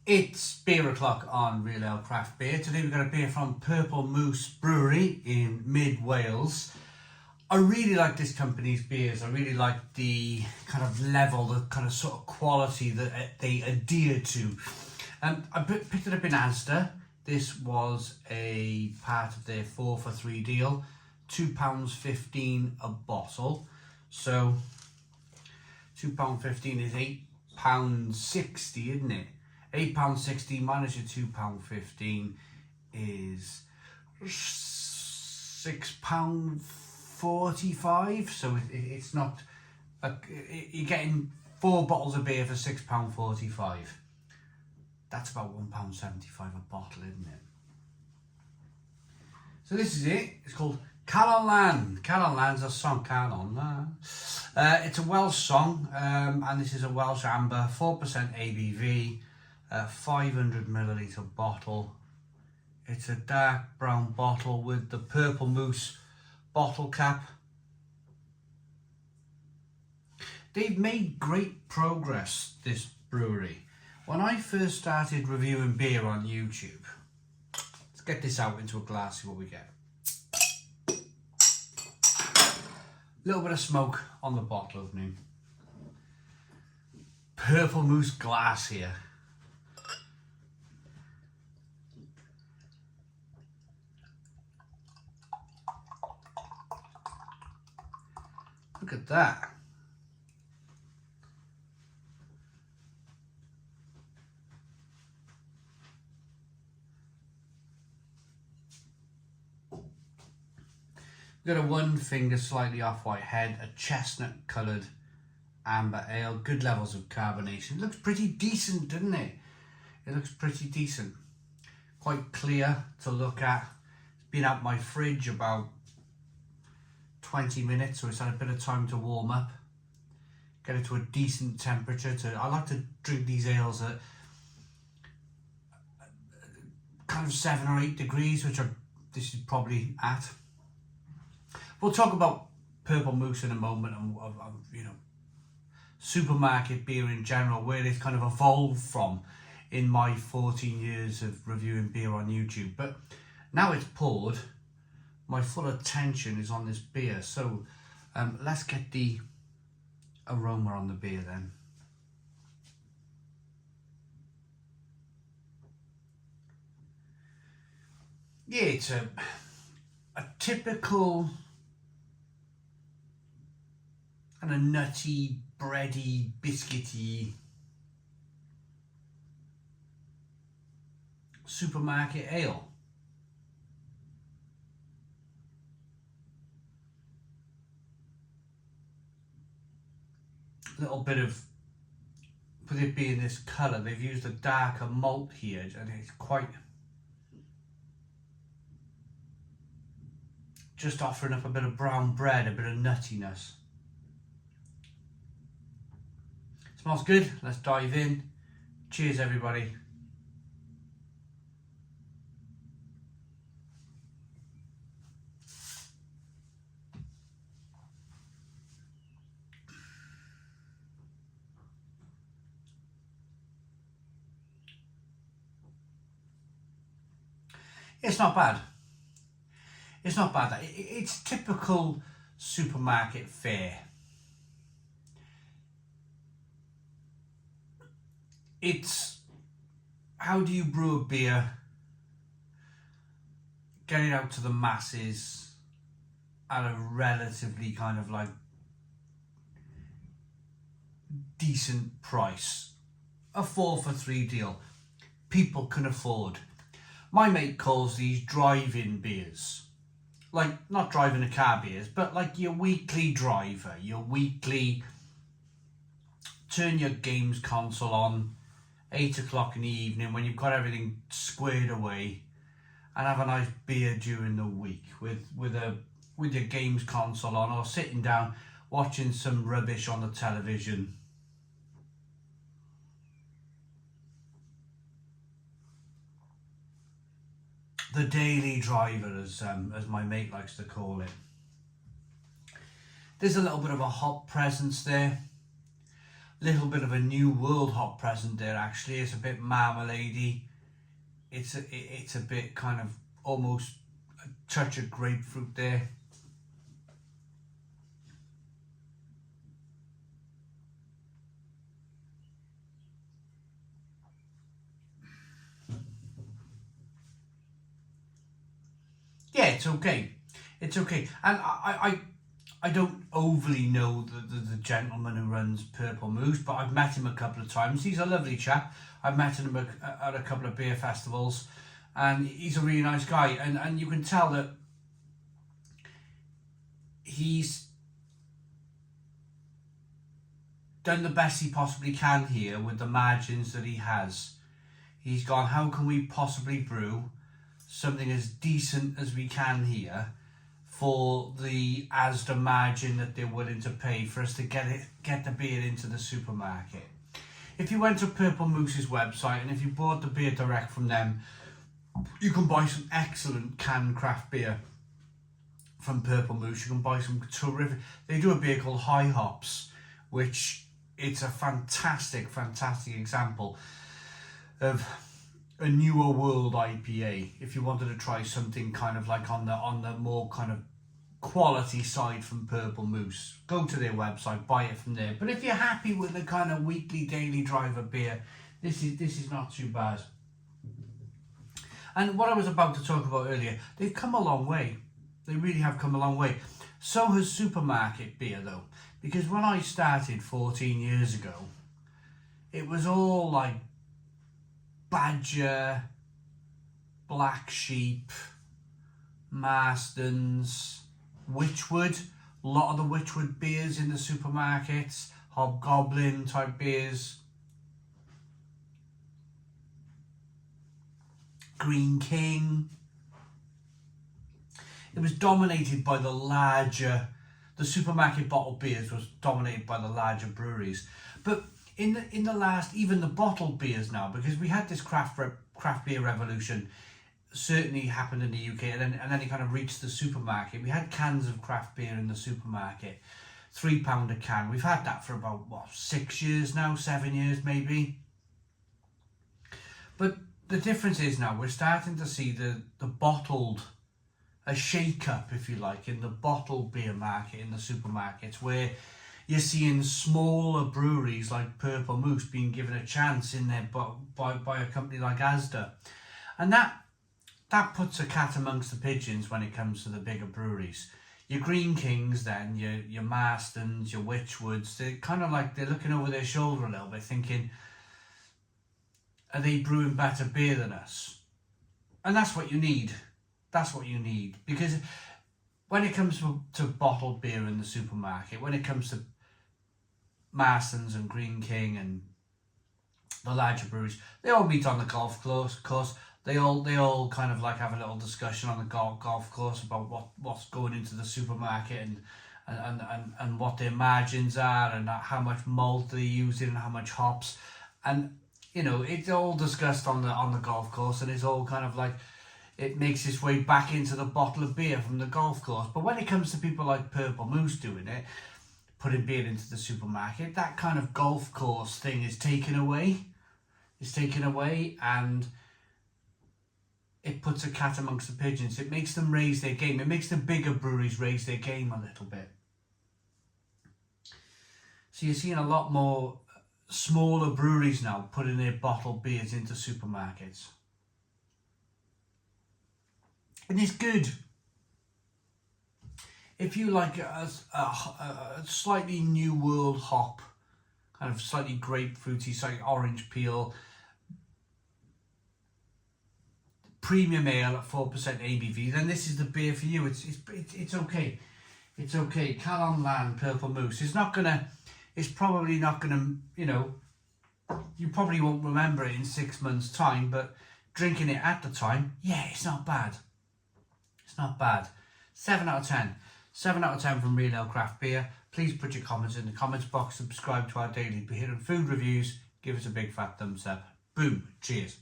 It's beer o'clock on Real Ale Craft Beer. Today we've got a beer from Purple Moose Brewery in mid Wales. I really like this company's beers. I really like the kind of level, the kind of sort of quality that they adhere to. I picked it up in Asda. This was a part of their 4 for 3 deal. £2.15 a bottle. So £2.15 is £8.60, isn't it? £8.60 minus your £2.15 is £6.45. So it's not, you're getting 4 bottles of beer for £6.45. That's about £1.75 a bottle, isn't it? So this is it. It's called Calon Lan. Calon Lan's a song, Calon Lan. It's a Welsh song, and this is a Welsh amber, 4% ABV, 500ml bottle. It's a dark brown bottle with the Purple Moose bottle cap. They've made great progress, this brewery. When I first started reviewing beer on YouTube, let's get this out into a glass, see what we get. A little bit of smoke on the bottle opening. Purple Moose glass here. Look at that. We've got a 1 finger slightly off-white head, a chestnut coloured amber ale, good levels of carbonation. It looks pretty decent, doesn't it? It looks pretty decent. Quite clear to look at. It's been out my fridge about 20 minutes, so it's had a bit of time to warm up. Get it to a decent temperature. I like to drink these ales at kind of 7 or 8 degrees, which this is probably at. We'll talk about Purple Moose in a moment, and you know, supermarket beer in general, where it's kind of evolved from in my 14 years of reviewing beer on YouTube. But now it's poured, my full attention is on this beer. So let's get the aroma on the beer then. Yeah, it's a typical kind of nutty, bready, biscuity supermarket ale. A little bit of, with it being this colour, they've used a darker malt here, and it's quite just offering up a bit of brown bread, a bit of nuttiness. Smells good. Let's dive in. Cheers, everybody. It's not bad. It's not bad. It's typical supermarket fare. It's how do you brew a beer, get it out to the masses at a relatively kind of like decent price. A 4 for 3 deal. People can afford. My mate calls these drive-in beers. Like, not driving a car beers, but like your weekly driver, your weekly turn your games console on 8 o'clock in the evening when you've got everything squared away, and have a nice beer during the week with your games console on, or sitting down watching some rubbish on the television. The daily driver, as my mate likes to call it. There's a little bit of a hop presence there. little bit of a new world hop present there. Actually, it's a bit marmaladey. It's a bit kind of almost a touch of grapefruit there. Yeah, it's okay. It's okay. And I don't overly know the gentleman who runs Purple Moose, but I've met him a couple of times. He's a lovely chap. I've met him at a couple of beer festivals, and he's a really nice guy. And you can tell that he's done the best he possibly can here with the margins that he has. He's gone, how can we possibly brew something as decent as we can here for the Asda margin that they're willing to pay for us to get the beer into the supermarket. If you went to Purple Moose's website and if you bought the beer direct from them, you can buy some excellent canned craft beer from Purple Moose. You can buy some terrific. They do a beer called High Hops, which it's a fantastic example of a newer world IPA. If you wanted to try something kind of like on the more kind of quality side from Purple Moose, go to their website, buy it from there. But if you're happy with the kind of weekly daily driver beer, this is not too bad. And what I was about to talk about earlier, they've come a long way. They really have come a long way. So has supermarket beer though, because when I started 14 years ago, it was all like Badger, Black Sheep, Marston's, Witchwood. A lot of the Witchwood beers in the supermarkets, Hobgoblin type beers, Green King. It was dominated by the supermarket bottled beers was dominated by the larger breweries. But in the last, even the bottled beers now, because we had this craft beer revolution, certainly happened in the UK, and then it kind of reached the supermarket. We had cans of craft beer in the supermarket, £3 a can. We've had that for about 6 years now, 7 years maybe. But the difference is now we're starting to see the bottled, a shake-up, if you like, in the bottled beer market in the supermarkets, where you're seeing smaller breweries like Purple Moose being given a chance in there by a company like Asda. And that puts a cat amongst the pigeons when it comes to the bigger breweries. Your Green Kings then, your Marstons, your Witchwoods, they're kind of like they're looking over their shoulder a little bit thinking, are they brewing better beer than us? And that's what you need. That's what you need. Because when it comes to bottled beer in the supermarket, when it comes to Marston's and Green King and the larger breweries, they all meet on the golf course. They all kind of like have a little discussion on the golf course about what's going into the supermarket and what their margins are and how much malt they're using and how much hops, and you know it's all discussed on the golf course, and it's all kind of like it makes its way back into the bottle of beer from the golf course. But when it comes to people like Purple Moose doing it, putting beer into the supermarket, that kind of golf course thing is taken away. It's taken away, and it puts a cat amongst the pigeons. It makes them raise their game. It makes the bigger breweries raise their game a little bit. So you're seeing a lot more smaller breweries now putting their bottled beers into supermarkets. And it's good. If you like a slightly new world hop, kind of slightly grapefruity, slightly orange peel, premium ale at 4% ABV, then this is the beer for you. It's okay. It's okay. Calon Lan Purple Moose. It's probably not gonna, you probably won't remember it in 6 months' time, but drinking it at the time, yeah, it's not bad. It's not bad. 7 out of 10. 7 out of 10 from Real Ale Craft Beer. Please put your comments in the comments box. Subscribe to our daily beer and food reviews. Give us a big fat thumbs up. Boom. Cheers.